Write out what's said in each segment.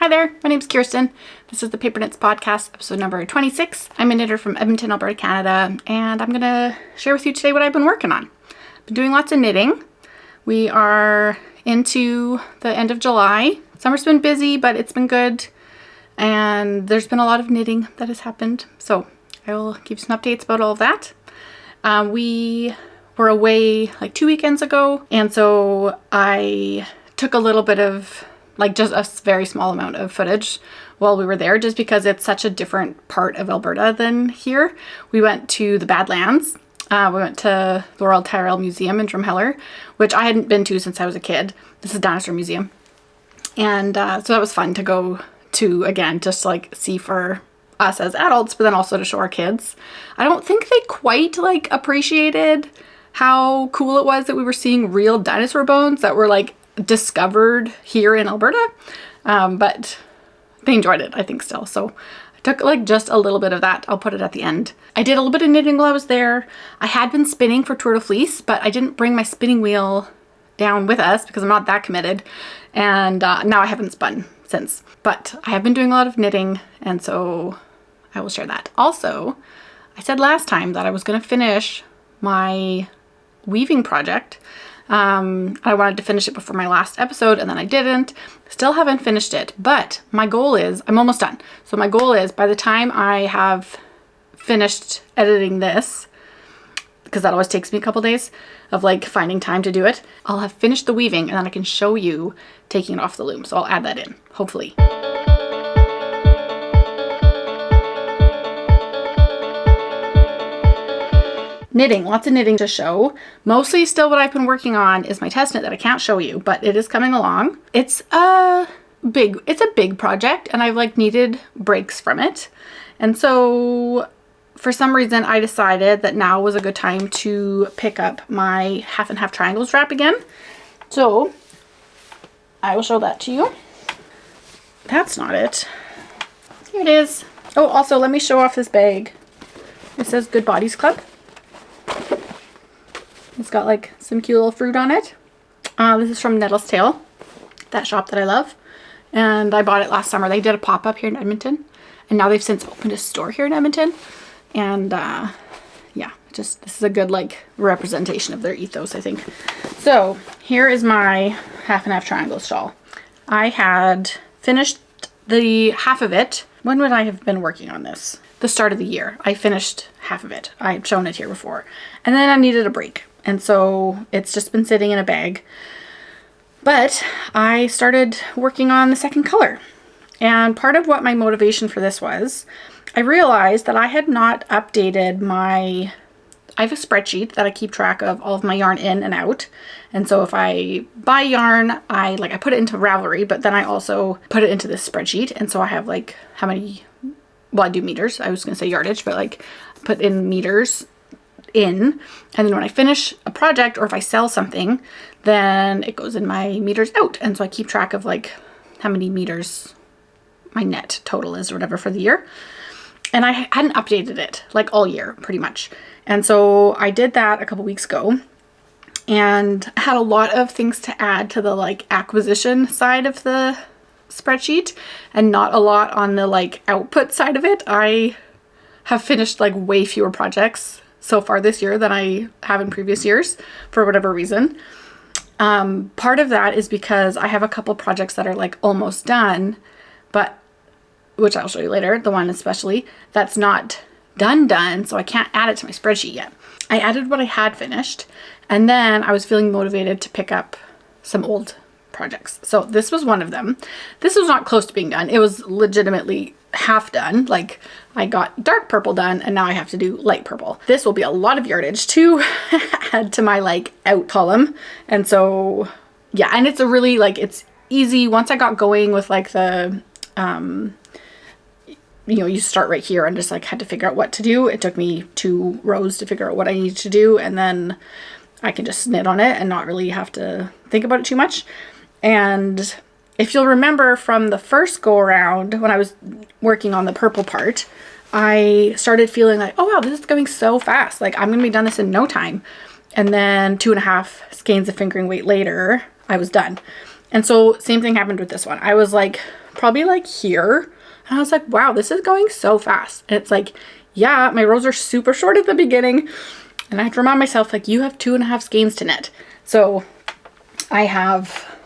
Hi there, my name's Kirsten. This is the Paper Knits Podcast, episode number 26. I'm a knitter from Edmonton, Alberta, Canada, and I'm gonna share with you today what I've been working on. Been doing lots of knitting. We are into the end of July. Summer's been busy, but it's been good. And there's been a lot of knitting that has happened. So I will give you some updates about all of that. We were away like 2 weekends ago. And so I took a little bit of just a very small amount of footage while we were there, just because it's such a different part of Alberta than here. We went to the Badlands. We went to the Royal Tyrrell Museum in Drumheller, which I hadn't been to since I was a kid. This is a dinosaur museum. And so that was fun to go to again, just like see for us as adults, but then also to show our kids. I don't think they quite appreciated how cool it was that we were seeing real dinosaur bones that were discovered here in Alberta, but they enjoyed it, I think, still. So I took just a little bit of that. I'll put it at the end. I did a little bit of knitting while I was there. I had been spinning for Tour de Fleece, but I didn't bring my spinning wheel down with us because I'm not that committed, and now I haven't spun since. But I have been doing a lot of knitting, and so I will share that. Also, I said last time that I was going to finish my weaving project. I wanted to finish it before my last episode, and then I didn't. Still haven't finished it, but my goal is, I'm almost done. So my goal is, by the time I have finished editing this, because that always takes me a couple days of finding time to do it, I'll have finished the weaving, and then I can show you taking it off the loom. So I'll add that in, hopefully. Knitting, lots of knitting to show. Mostly still what I've been working on is my test knit that I can't show you, but it is coming along. It's a big project, and I've needed breaks from it. And so for some reason I decided that now was a good time to pick up my half and half triangles wrap again. So I will show that to you. That's not it. Here it is. Oh, also let me show off this bag. It says Good Bodies Club. It's got some cute little fruit on it. This is from Nettle's Tale, that shop that I love. And I bought it last summer. They did a pop-up here in Edmonton. And now they've since opened a store here in Edmonton. And yeah, this is a good representation of their ethos, I think. So here is my half and half triangle shawl. I had finished the half of it. When would I have been working on this? The start of the year. I finished half of it. I've shown it here before. And then I needed a break. And so it's just been sitting in a bag. But I started working on the second color. And part of what my motivation for this was, I realized that I had not updated I have a spreadsheet that I keep track of all of my yarn in and out. And so if I buy yarn, I put it into Ravelry, but then I also put it into this spreadsheet. And so I have how many, well, I do meters. I was going to say yardage, but put in meters in, and then when I finish a project or if I sell something, then it goes in my meters out. And so I keep track of how many meters my net total is or whatever for the year. And I hadn't updated it all year pretty much. And so I did that a couple weeks ago and had a lot of things to add to the acquisition side of the spreadsheet and not a lot on the output side of it. I have finished way fewer projects so far this year than I have in previous years for whatever reason. Part of that is because I have a couple projects that are almost done, but which I'll show you later, the one especially that's not done, so I can't add it to my spreadsheet yet. I added what I had finished, and then I was feeling motivated to pick up some old projects. So this was one of them. This was not close to being done. It was legitimately half done. I got dark purple done, and now I have to do light purple. This will be a lot of yardage to add to my out column. And so yeah, and it's a really it's easy once I got going with the you start right here and just had to figure out what to do. It took me 2 rows to figure out what I needed to do, and then I can just knit on it and not really have to think about it too much. And if you'll remember from the first go around when I was working on the purple part, I started feeling oh wow, this is going so fast. I'm gonna be done this in no time. And then 2.5 skeins of fingering weight later, I was done. And so same thing happened with this one. I was probably like here. And I was like, wow, this is going so fast. And it's like, yeah, my rows are super short at the beginning. And I have to remind myself, like, you have 2.5 skeins to knit. So I have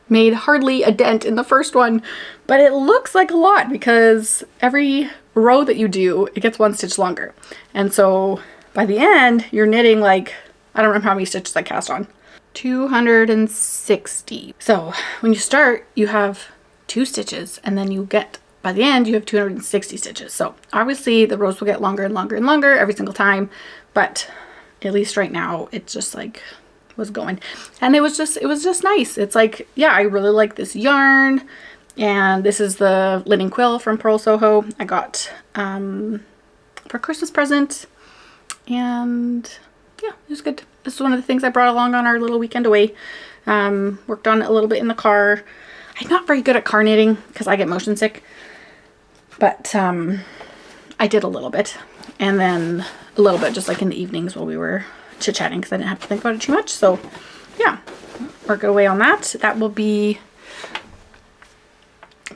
made hardly a dent in the first one, but it looks like a lot because every row that you do, it gets 1 stitch longer. And so by the end, you're knitting like, I don't remember how many stitches I cast on. 260. So when you start, you have 2 stitches, and then you get, by the end, you have 260 stitches. So obviously the rows will get longer and longer and longer every single time, but at least right now, it's just like was going, and it was just nice. It's like, yeah, I really like this yarn, and this is the linen quill from Pearl Soho I got for Christmas present, and yeah, it was good. This is one of the things I brought along on our little weekend away. Worked on it a little bit in the car. I'm not very good at car knitting because I get motion sick, but I did a little bit, and then a little bit just like in the evenings while we were chit-chatting, because I didn't have to think about it too much. So yeah, work away on that. That will be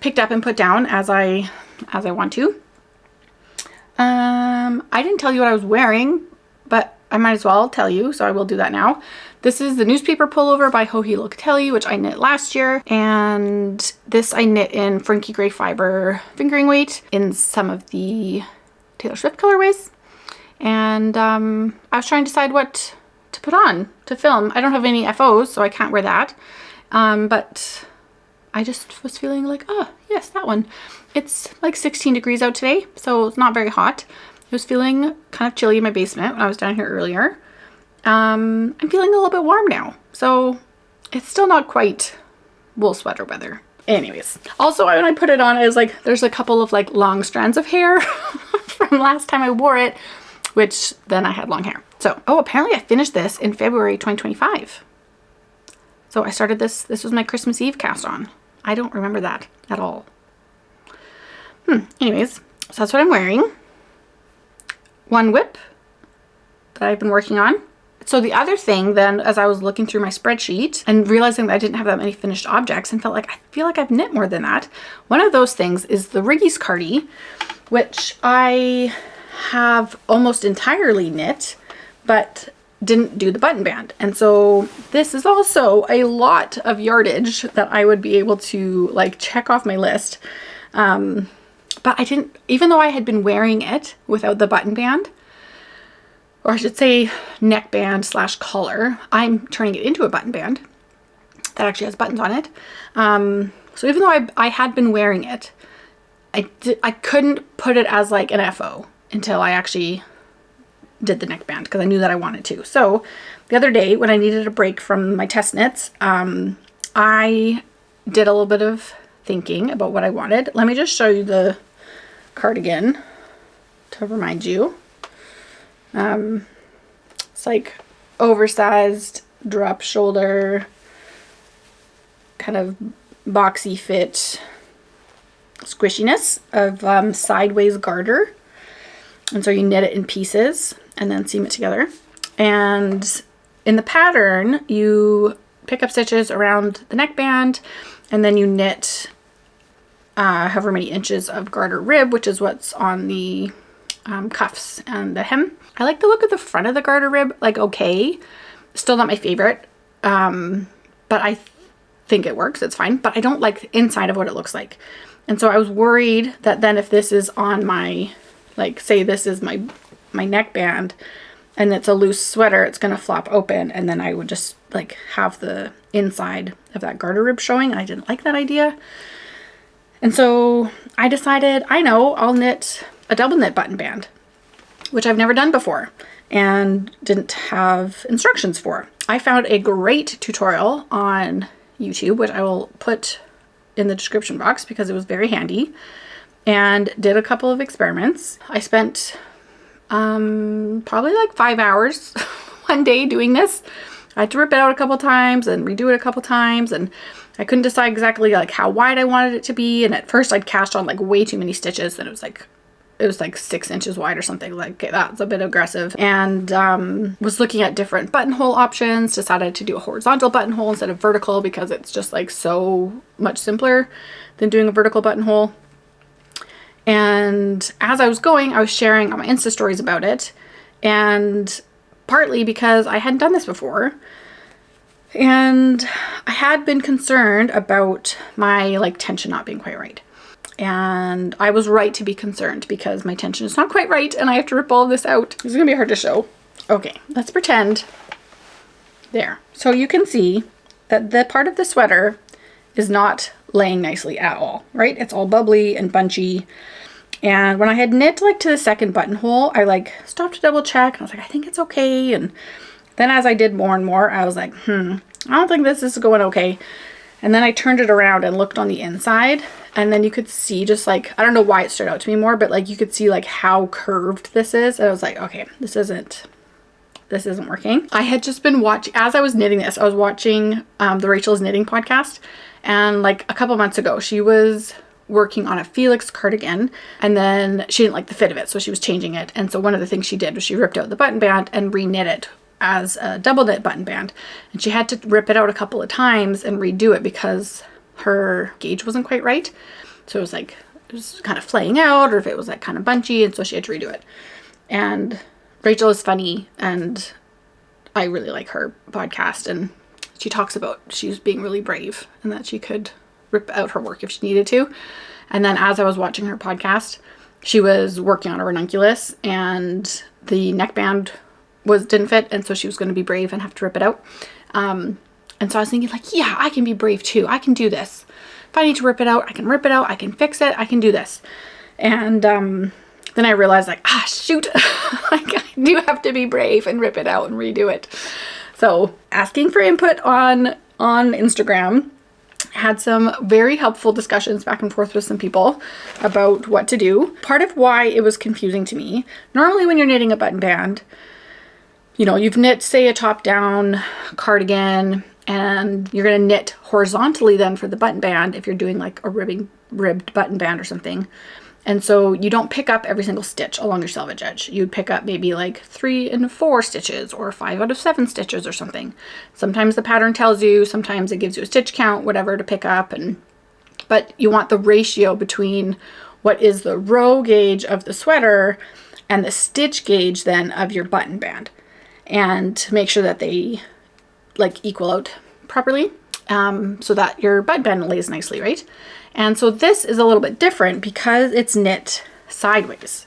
picked up and put down as I want to. I didn't tell you what I was wearing, but I might as well tell you, so I will do that now. This is the newspaper pullover by Joji Locatelli, which I knit last year, and this I knit in Frankie Gray Fiber fingering weight in some of the Taylor Swift colorways. And I was trying to decide what to put on to film. I don't have any FOs, so I can't wear that. But I just was feeling like, oh, yes, that one. It's like 16 degrees out today, so it's not very hot. I was feeling kind of chilly in my basement when I was down here earlier. I'm feeling a little bit warm now, so it's still not quite wool sweater weather. Anyways, also when I put it on, I was like, there's a couple of like long strands of hair from last time I wore it, which then I had long hair. So, oh, apparently I finished this in February 2025. So I started this was my Christmas Eve cast on. I don't remember that at all. Anyways, so that's what I'm wearing. One whip that I've been working on. So the other thing then, as I was looking through my spreadsheet and realizing that I didn't have that many finished objects and felt like, I feel like I've knit more than that. One of those things is the Riggies Cardi, which I have almost entirely knit, but didn't do the button band. And so this is also a lot of yardage that I would be able to like check off my list. But I didn't, even though I had been wearing it without the button band, or I should say neckband / collar, I'm turning it into a button band that actually has buttons on it. So even though I had been wearing it, I couldn't put it as like an FO until I actually did the neckband, because I knew that I wanted to. So the other day when I needed a break from my test knits, I did a little bit of thinking about what I wanted. Let me just show you the cardigan to remind you. It's like oversized drop shoulder, kind of boxy fit squishiness of sideways garter. And so you knit it in pieces and then seam it together. And in the pattern, you pick up stitches around the neckband, and then you knit however many inches of garter rib, which is what's on the cuffs and the hem. I like the look of the front of the garter rib, like okay. Still not my favorite, but I think it works, it's fine. But I don't like the inside of what it looks like. And so I was worried that then if this is on my, like say this is my neckband and it's a loose sweater, it's gonna flop open, and then I would just like have the inside of that garter rib showing, and I didn't like that idea. And so I decided, I know, I'll knit a double knit button band, which I've never done before and didn't have instructions for. I found a great tutorial on YouTube, which I will put in the description box because it was very handy, and did a couple of experiments. I spent probably like 5 hours one day doing this. I had to rip it out a couple times and redo it a couple times, and I couldn't decide exactly like how wide I wanted it to be. And at first I'd cast on like way too many stitches, and it was like it was like 6 inches wide or something. Like, okay, that's a bit aggressive. And was looking at different buttonhole options, decided to do a horizontal buttonhole instead of vertical because it's just like so much simpler than doing a vertical buttonhole. And as I was going, I was sharing on my Insta stories about it, and partly because I hadn't done this before, and I had been concerned about my like tension not being quite right. And I was right to be concerned because my tension is not quite right and I have to rip all of this out. This is gonna be hard to show. Okay, let's pretend. There. So you can see that the part of the sweater is not laying nicely at all, right? It's all bubbly and bunchy. And when I had knit like to the second buttonhole, I like stopped to double check. And I was like, I think it's okay. And then as I did more and more, I was like, I don't think this is going okay. And then I turned it around and looked on the inside, and then you could see just like, I don't know why it stood out to me more, but like you could see like how curved this is. And I was like, okay, this isn't working. I had just been watching, as I was knitting this, I was watching the Rachel's Knitting podcast. And like a couple months ago, she was working on a Felix cardigan, and then she didn't like the fit of it, so she was changing it. And so one of the things she did was she ripped out the button band and re-knit it as a double knit button band, and she had to rip it out a couple of times and redo it because her gauge wasn't quite right. So it was like, it was kind of flaying out, or if it was like kind of bunchy, and so she had to redo it. And Rachel is funny, and I really like her podcast, and she talks about she's being really brave and that she could rip out her work if she needed to. And then as I was watching her podcast, she was working on a ranunculus and the neckband didn't fit, and so she was going to be brave and have to rip it out. And so I was thinking like, yeah, I can be brave too. I can do this. If I need to rip it out, I can rip it out. I can fix it. I can do this. And then I realized like, shoot, like I do have to be brave and rip it out and redo it. So asking for input on Instagram, had some very helpful discussions back and forth with some people about what to do. Part of why it was confusing to me, normally when you're knitting a button band, you know, you've knit, say, a top-down cardigan, and you're going to knit horizontally then for the button band if you're doing like a ribbed button band or something. And so you don't pick up every single stitch along your selvage edge. You'd pick up maybe like 3 and 4 stitches or 5 out of 7 stitches or something. Sometimes the pattern tells you, sometimes it gives you a stitch count, whatever to pick up. But you want the ratio between what is the row gauge of the sweater and the stitch gauge then of your button band, and to make sure that they like equal out properly, so that your button band lays nicely, right? And so this is a little bit different because it's knit sideways,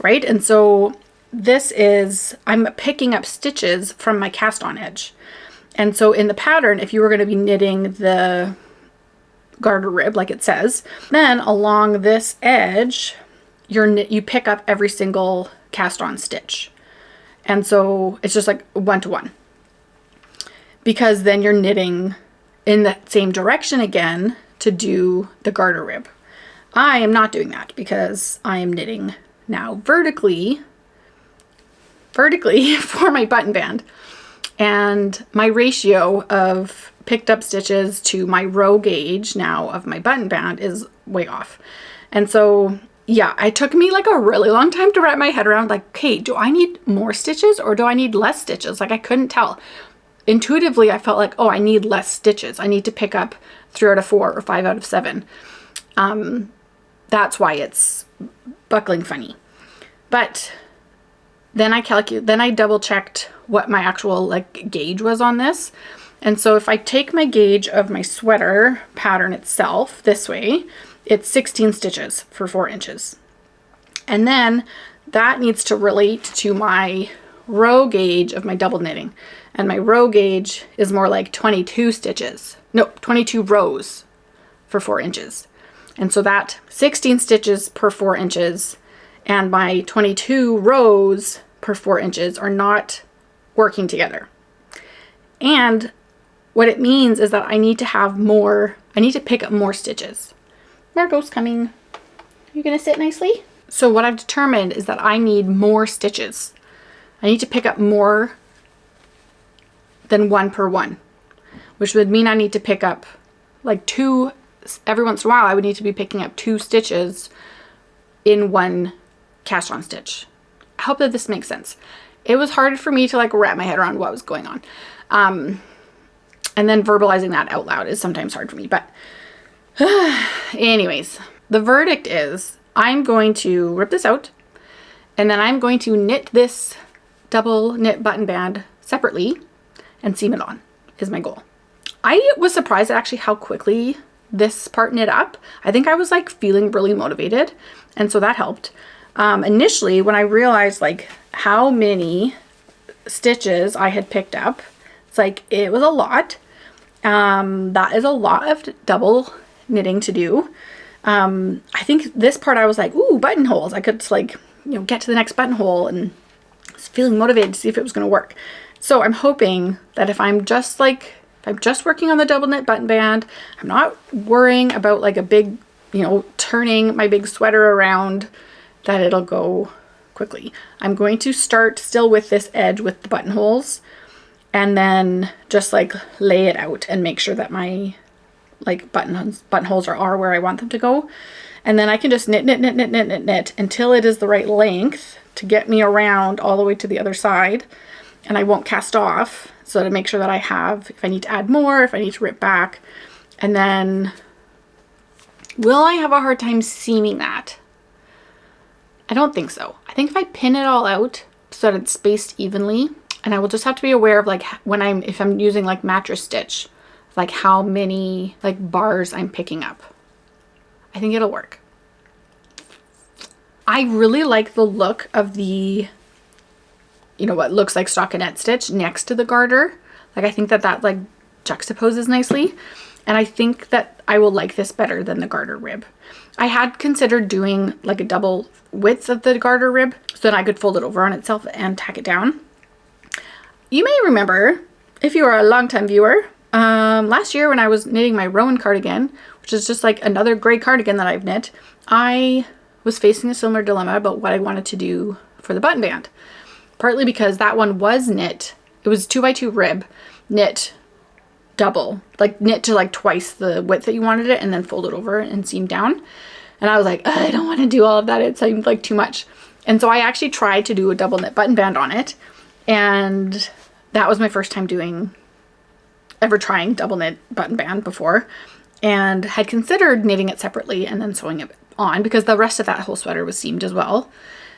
right? And so this is, I'm picking up stitches from my cast on edge. And so in the pattern, if you were going to be knitting the garter rib like it says, then along this edge, you pick up every single cast on stitch. And so it's just like 1-to-1, because then you're knitting in the same direction again to do the garter rib. I am not doing that because I am knitting now vertically for my button band, and my ratio of picked up stitches to my row gauge now of my button band is way off. And so yeah, it took me like a really long time to wrap my head around like, okay, do I need more stitches or do I need less stitches? Like I couldn't tell. Intuitively, I felt like, oh, I need less stitches. I need to pick up 3 out of 4 or 5 out of 7. That's why it's buckling funny. But then I double checked what my actual like gauge was on this. And so if I take my gauge of my sweater pattern itself this way, it's 16 stitches for 4 inches. And then that needs to relate to my row gauge of my double knitting. And my row gauge is more like 22 stitches. No, 22 rows for 4 inches. And so that 16 stitches per 4 inches and my 22 rows per 4 inches are not working together. And what it means is that I need to pick up more stitches. Margot's coming. Are you gonna sit nicely? So what I've determined is that I need more stitches. I need to pick up more than 1 per 1, which would mean I need to pick up like 2, every once in a while I would need to be picking up 2 stitches in one cast on stitch. I hope that this makes sense. It was hard for me to like wrap my head around what was going on. And then verbalizing that out loud is sometimes hard for me, but anyways, the verdict is I'm going to rip this out and then I'm going to knit this double knit button band separately and seam it on is my goal. I was surprised at actually how quickly this part knit up. I think I was like feeling really motivated, and so that helped. Initially, when I realized like how many stitches I had picked up, it's like it was a lot. That is a lot of double knitting to do. I think this part I was like, ooh, buttonholes. I could like, you know, get to the next buttonhole and was feeling motivated to see if it was going to work. So I'm hoping that if I'm just working on the double knit button band, I'm not worrying about like a big, you know, turning my big sweater around, that it'll go quickly. I'm going to start still with this edge with the buttonholes and then just like lay it out and make sure that my like buttonholes are where I want them to go. And then I can just knit until it is the right length to get me around all the way to the other side, and I won't cast off. So to make sure that I have, if I need to add more, if I need to rip back, and then will I have a hard time seaming that? I don't think so. I think if I pin it all out so that it's spaced evenly, and I will just have to be aware of like if I'm using like mattress stitch, like how many like bars I'm picking up. I think it'll work. I really like the look of the, you know, what looks like stockinette stitch next to the garter. Like I think that like juxtaposes nicely. And I think that I will like this better than the garter rib. I had considered doing like a double width of the garter rib so that I could fold it over on itself and tack it down. You may remember, if you are a longtime viewer, last year when I was knitting my Rowan cardigan, which is just like another gray cardigan that I've knit, I was facing a similar dilemma about what I wanted to do for the button band. Partly because that one was knit, it was 2x2 rib, knit double, like knit to like twice the width that you wanted it and then fold it over and seam down. And I was like, I don't want to do all of that. It seemed like too much. And so I actually tried to do a double knit button band on it. And that was my first time ever trying double knit button band before, and had considered knitting it separately and then sewing it on because the rest of that whole sweater was seamed as well.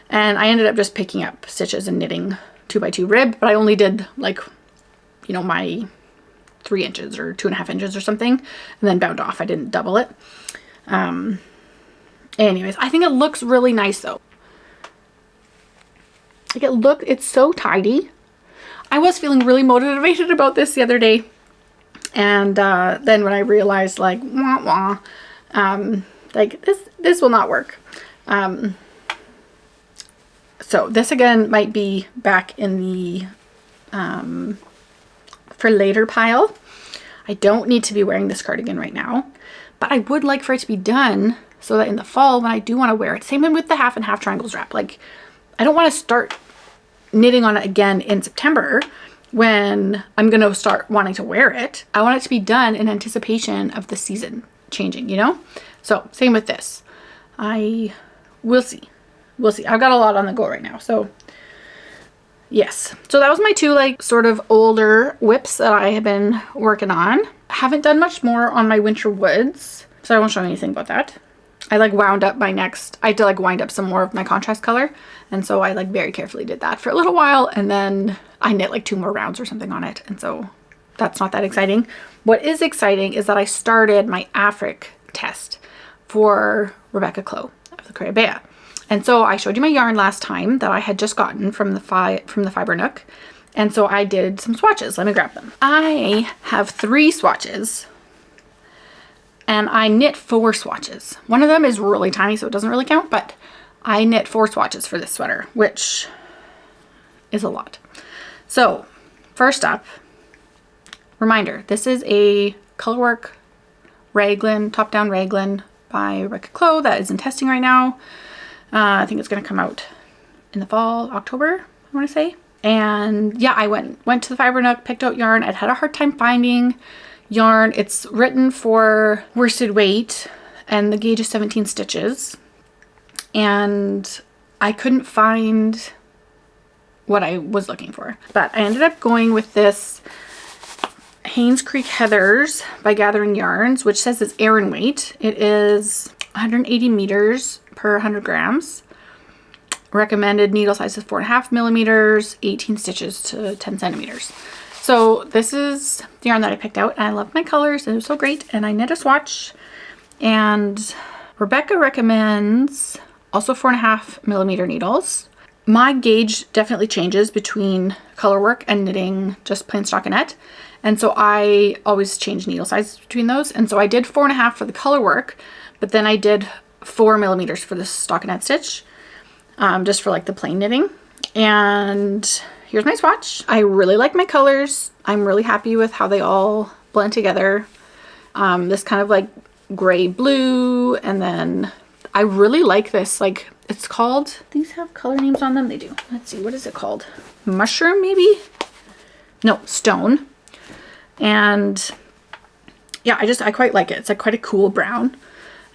And I ended up just picking up stitches and knitting 2x2 rib, but I only did like, you know, my 3 inches or 2.5 inches or something, and then bound off. I didn't double it. Anyways, I think it looks really nice though. Like it's so tidy. I was feeling really motivated about this the other day. And then when I realized like, wah, wah, like this will not work. So this again might be back in the for later pile. I don't need to be wearing this cardigan right now, but I would like for it to be done so that in the fall when I do want to wear it, same with the half and half triangles wrap. Like I don't want to start knitting on it again in September when I'm going to start wanting to wear it. I want it to be done in anticipation of the season changing, you know? So same with this. We'll see. We'll see. I've got a lot on the go right now. So yes. So that was my 2 like sort of older whips that I have been working on. Haven't done much more on my winter woods, so I won't show you anything about that. I like wound up I had to like wind up some more of my contrast color. And so I like very carefully did that for a little while. And then I knit like 2 more rounds or something on it. And so that's not that exciting. What is exciting is that I started my Affric test for Rebecca Clow of the Crayabea. And so I showed you my yarn last time that I had just gotten from the Fiber Nook. And so I did some swatches. Let me grab them. I have 3 swatches. And I knit 4 swatches. One of them is really tiny, so it doesn't really count, but I knit 4 swatches for this sweater, which is a lot. So first up, reminder, this is a colorwork raglan, top-down raglan by Rebecca Clow that is in testing right now. I think it's going to come out in the fall, October, I want to say. And yeah, I went to the Fiber Nook, picked out yarn. I'd had a hard time finding yarn. It's written for worsted weight and the gauge is 17 stitches. And I couldn't find what I was looking for. But I ended up going with this Haynes Creek Heathers by Gathering Yarns, which says it's Aran weight. It is 180 meters per 100 grams. Recommended needle size is 4.5 millimeters, 18 stitches to 10 centimeters. So this is the yarn that I picked out, and I love my colors. It was so great, and I knit a swatch. And Rebecca recommends also 4.5 millimeter needles. My gauge definitely changes between color work and knitting just plain stockinette. And so I always change needle size between those. And so I did 4.5 for the color work, but then I did 4 millimeters for the stockinette stitch, just for like the plain knitting. And here's my swatch. I really like my colors. I'm really happy with how they all blend together. This kind of like gray blue, and then I really like this, like it's called, these have color names on them. They do. Let's see, what is it called? Mushroom maybe? No, stone. And yeah, I quite like it. It's like quite a cool brown.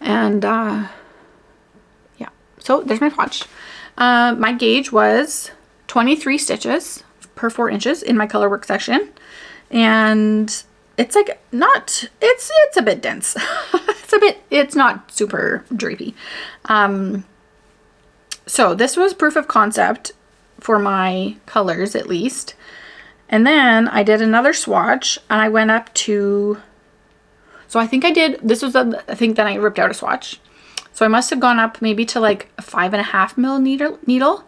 And yeah, so there's my swatch. My gauge was 23 stitches per 4 inches in my color work section. And it's like not, it's a bit dense. It's not super drapey. So this was proof of concept for my colors at least. And then I did another swatch, and I went up to, so I think I did, this was I think then I ripped out a swatch. So I must have gone up maybe to like a 5.5 mil needle.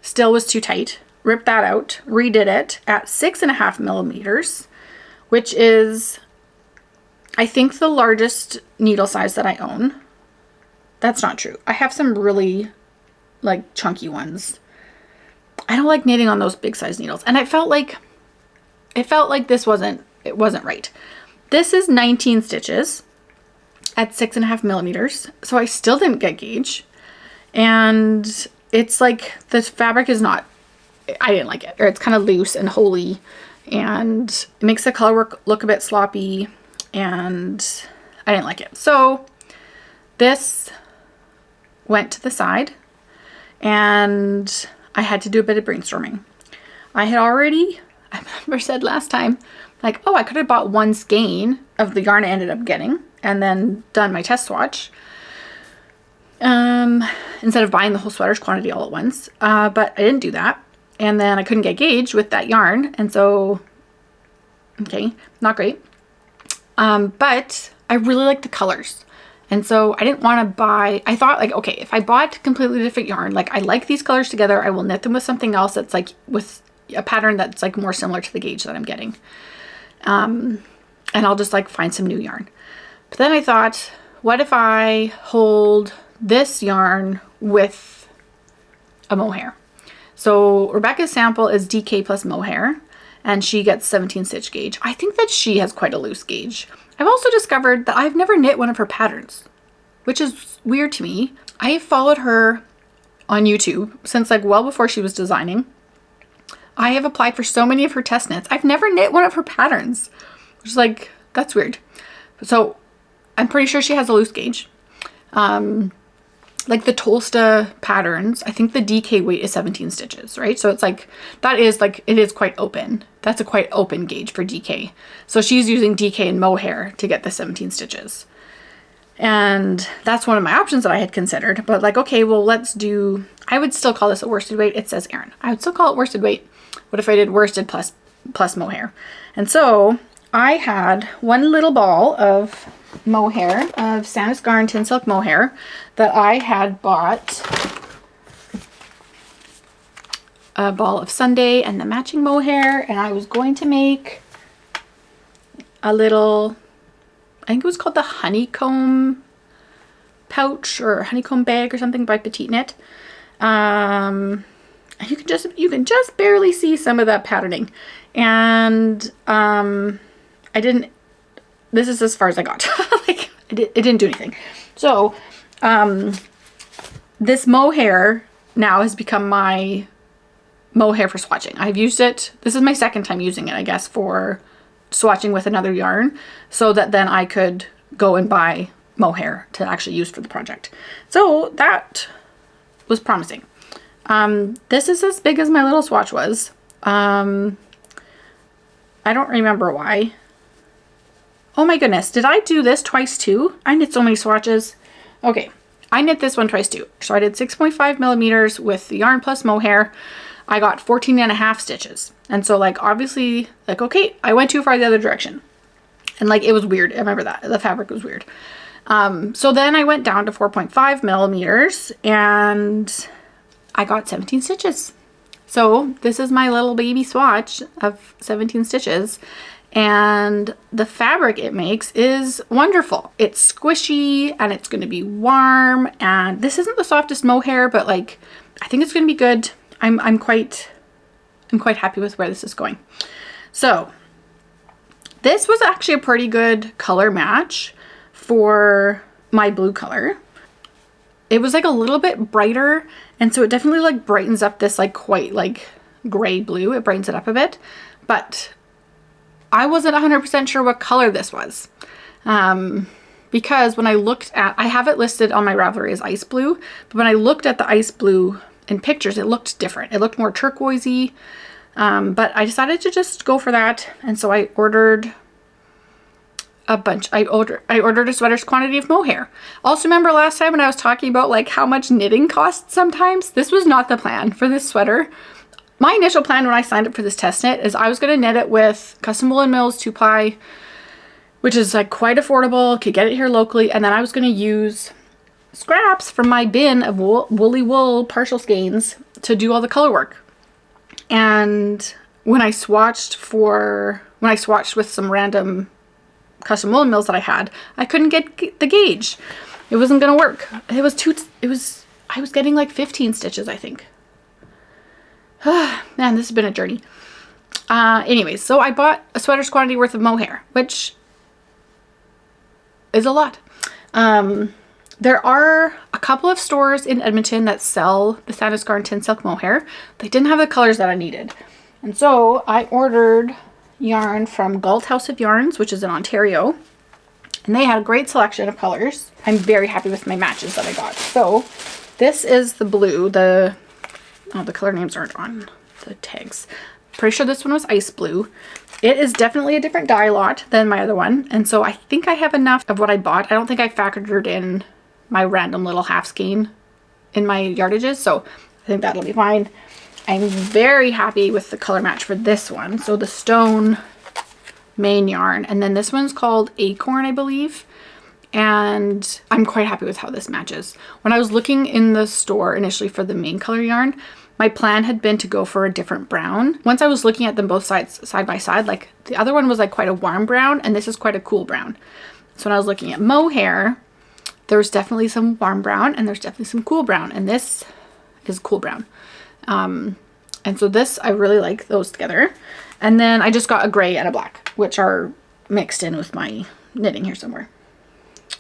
Still was too tight. Ripped that out, redid it at 6.5 millimeters, which is, I think, the largest needle size that I own. That's not true. I have some really like chunky ones. I don't like knitting on those big size needles. And it felt like this wasn't right. This is 19 stitches at 6.5 millimeters. So I still didn't get gauge. And it's like, the fabric is not, I didn't like it. Or it's kind of loose and holey. And it makes the color work look a bit sloppy. And I didn't like it. So this went to the side. And I had to do a bit of brainstorming. I remember said last time, like, oh, I could have bought one skein of the yarn I ended up getting and then done my test swatch. Instead of buying the whole sweater's quantity all at once. But I didn't do that. And then I couldn't get gauge with that yarn. And so, okay, not great. But I really like the colors. And so I didn't want to buy, I thought like, okay, if I bought completely different yarn, like I like these colors together, I will knit them with something else that's like with a pattern that's like more similar to the gauge that I'm getting. And I'll just like find some new yarn. But then I thought, what if I hold this yarn with a mohair? So Rebecca's sample is DK plus mohair, and she gets 17 stitch gauge. I think that she has quite a loose gauge. I've also discovered that I've never knit one of her patterns, which is weird to me. I have followed her on YouTube since like well before she was designing. I have applied for so many of her test knits. I've never knit one of her patterns, which is like, that's weird. So I'm pretty sure she has a loose gauge. Like the Tolsta patterns, I think the DK weight is 17 stitches, right? So it's like, that is like, it is quite open. That's a quite open gauge for DK. So she's using DK and mohair to get the 17 stitches. And that's one of my options that I had considered, but like, okay, well, let's do, I would still call this a worsted weight. It says Aran. I would still call it worsted weight. What if I did worsted plus mohair? And so I had one little ball of mohair, of Sanus Garn Tin Silk mohair that I had bought a ball of Sunday and the matching mohair, and I was going to make a little, I think it was called the honeycomb pouch or honeycomb bag or something by Petite Knit. You can just barely see some of that patterning, and I didn't, this is as far as I got. Like it didn't do anything. So this mohair now has become my mohair for swatching. I've used it, this is my second time using it, I guess, for swatching with another yarn, so that then I could go and buy mohair to actually use for the project. So that was promising. This is as big as my little swatch was. I don't remember why. Oh my goodness, did I do this twice too? I knit so many swatches. Okay, I knit this one twice too. So I did 6.5 millimeters with the yarn plus mohair. I got 14 and a half stitches. And so like, obviously, like, okay, I went too far the other direction. And like, it was weird. I remember that. The fabric was weird. So then I went down to 4.5 millimeters and I got 17 stitches. So this is my little baby swatch of 17 stitches. And the fabric it makes is wonderful. It's squishy and it's going to be warm, and this isn't the softest mohair, but like, I think it's going to be good. I'm quite happy with where this is going. So this was actually a pretty good color match for my blue color. It was like a little bit brighter, and so it definitely like brightens up this like quite like gray blue. It brightens it up a bit, but I wasn't 100% sure what color this was, because when I looked at, I have it listed on my Ravelry as ice blue, but when I looked at the ice blue in pictures, it looked different. It looked more turquoisey, but I decided to just go for that, and so I ordered a bunch. I ordered a sweater's quantity of mohair. Also, remember last time when I was talking about like how much knitting costs sometimes? This was not the plan for this sweater. My initial plan when I signed up for this test knit is I was going to knit it with Custom Wool & Mills 2-ply, which is like quite affordable, could get it here locally, and then I was going to use scraps from my bin of woolly wool partial skeins to do all the color work. And when I swatched with some random Custom Wool & Mills that I had, I couldn't get the gauge. It wasn't going to work. I was getting like 15 stitches, I think. Man, this has been a journey. Anyways, so I bought a sweater's quantity worth of mohair, which is a lot. There are a couple of stores in Edmonton that sell the Santa Scar Tin Silk mohair. They didn't have the colors that I needed. And so I ordered yarn from Galt House of Yarns, which is in Ontario. And they had a great selection of colors. I'm very happy with my matches that I got. So this is the blue, the color names aren't on the tags. Pretty sure this one was ice blue. It is definitely a different dye lot than my other one. And so I think I have enough of what I bought. I don't think I factored in my random little half skein in my yardages. So I think that'll be fine. I'm very happy with the color match for this one. So the stone main yarn. And then this one's called Acorn, I believe. And I'm quite happy with how this matches. When I was looking in the store initially for the main color yarn, my plan had been to go for a different brown. Once I was looking at them both sides, side by side, like the other one was like quite a warm brown and this is quite a cool brown. So when I was looking at mohair, there's definitely some warm brown and there's definitely some cool brown, and this is cool brown. And so this, I really like those together. And then I just got a gray and a black, which are mixed in with my knitting here somewhere.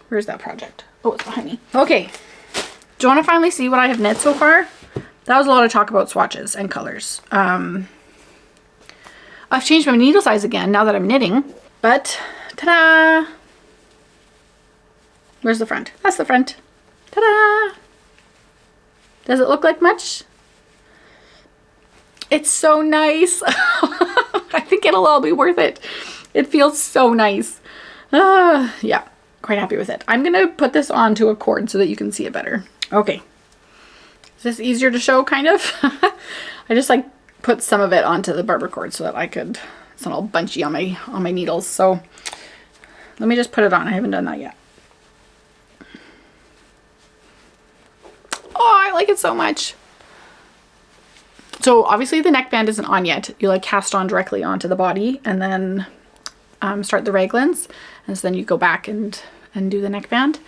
Where's that project? Oh, it's behind me. Okay. Do you want to finally see what I have knit so far? That was a lot of talk about swatches and colors. I've changed my needle size again now that I'm knitting, but ta-da! Where's the front? That's the front. Ta-da! Does it look like much? It's so nice. I think it'll all be worth it. It feels so nice. Yeah, quite happy with it. I'm gonna put this onto a cord so that you can see it better. Okay. Is this easier to show, kind of? I just like put some of it onto the barber cord so that I could, it's not all bunchy on my needles. So let me just put it on. I haven't done that yet. Oh, I like it so much. So obviously the neckband isn't on yet. You like cast on directly onto the body and then start the raglans. And so then you go back and do the neckband.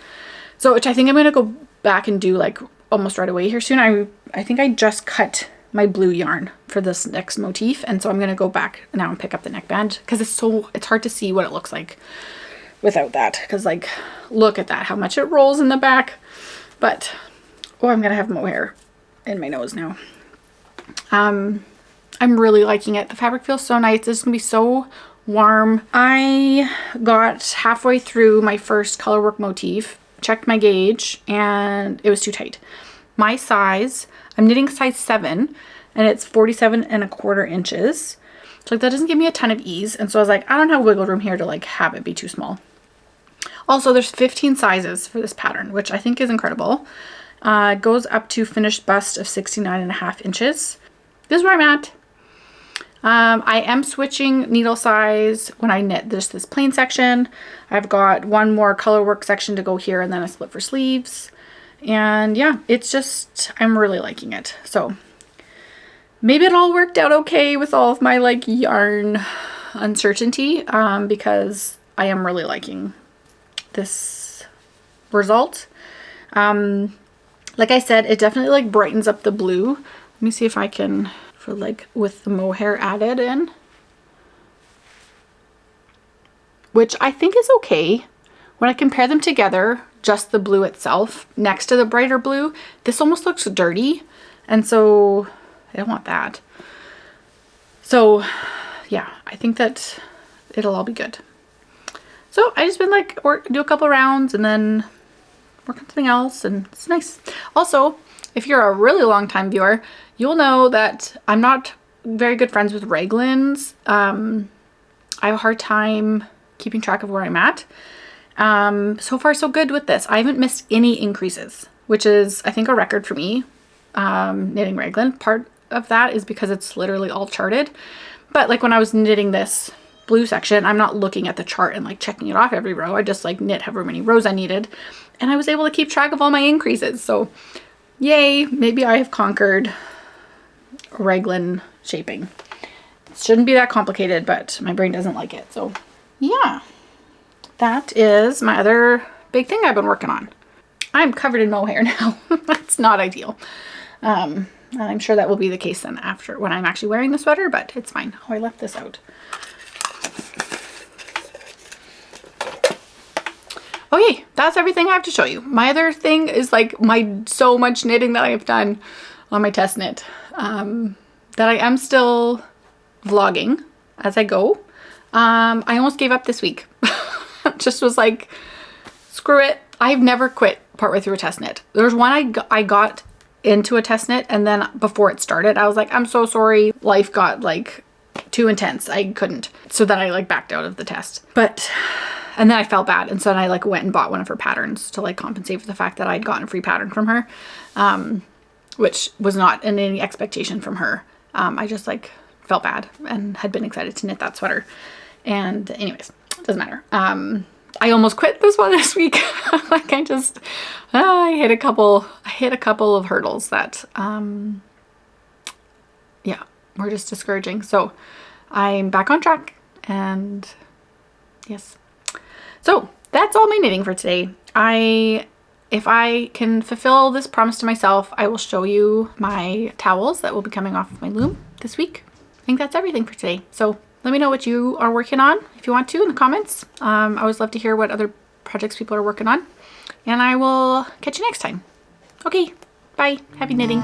So, which I think I'm going to go back and do like almost right away here soon. I think I just cut my blue yarn for this next motif, and so I'm going to go back now and pick up the neckband because it's hard to see what it looks like without that, because like look at that, how much it rolls in the back. But oh, I'm gonna have mohair in my nose now. I'm really liking it. The fabric feels so nice. It's gonna be so warm. I got halfway through my first color work motif, checked my gauge, and it was too tight. my size, I'm knitting size 7 and it's 47¼ inches. So like that doesn't give me a ton of ease. And so I was like, I don't have wiggle room here to like have it be too small. Also, there's 15 sizes for this pattern, which I think is incredible. It goes up to finished bust of 69½ inches. This is where I'm at. I am switching needle size when I knit this plain section. I've got one more color work section to go here and then a split for sleeves. And yeah, it's just, I'm really liking it. So maybe it all worked out okay with all of my like yarn uncertainty, because I am really liking this result. Like I said, it definitely like brightens up the blue. Let me see if I can, for like with the mohair added in, which I think is okay. When I compare them together, just the blue itself next to the brighter blue, this almost looks dirty. And so I don't want that. So yeah, I think that it'll all be good. So I just been like, do a couple rounds and then work on something else, and it's nice. Also, if you're a really long time viewer, you'll know that I'm not very good friends with raglans. I have a hard time keeping track of where I'm at. So far so good with this. I haven't missed any increases, which is I think a record for me, knitting raglan. Part of that is because it's literally all charted, but like when I was knitting this blue section, I'm not looking at the chart and like checking it off every row. I just like knit however many rows I needed, and I was able to keep track of all my increases. So yay, maybe I have conquered raglan shaping. It shouldn't be that complicated, but my brain doesn't like it. So yeah, that is my other big thing I've been working on. I'm covered in mohair now. That's not ideal. And I'm sure that will be the case then after when I'm actually wearing the sweater, but it's fine. Oh, I left this out. Okay, that's everything I have to show you. My other thing is like my so much knitting that I have done on my test knit, that I am still vlogging as I go. I almost gave up this week. Just was like, screw it. I've never quit partway through a test knit. There's one I got into a test knit, and then before it started, I was like, I'm so sorry. Life got like too intense. I couldn't. So then I like backed out of the test. And then I felt bad. And so then I like went and bought one of her patterns to like compensate for the fact that I'd gotten a free pattern from her, which was not in any expectation from her. I just like felt bad and had been excited to knit that sweater. And anyways, it doesn't matter. I almost quit this one this week. Like I hit a couple of hurdles that, yeah, were just discouraging. So I'm back on track, and yes. So that's all my knitting for today. If I can fulfill this promise to myself, I will show you my towels that will be coming off of my loom this week. I think that's everything for today. So let me know what you are working on if you want to in the comments. I always love to hear what other projects people are working on. And I will catch you next time. Okay, bye. Happy knitting.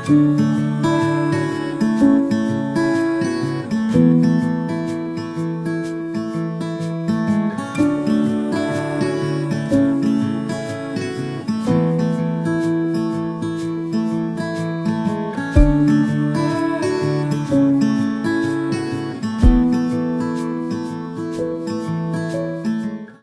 Thank you.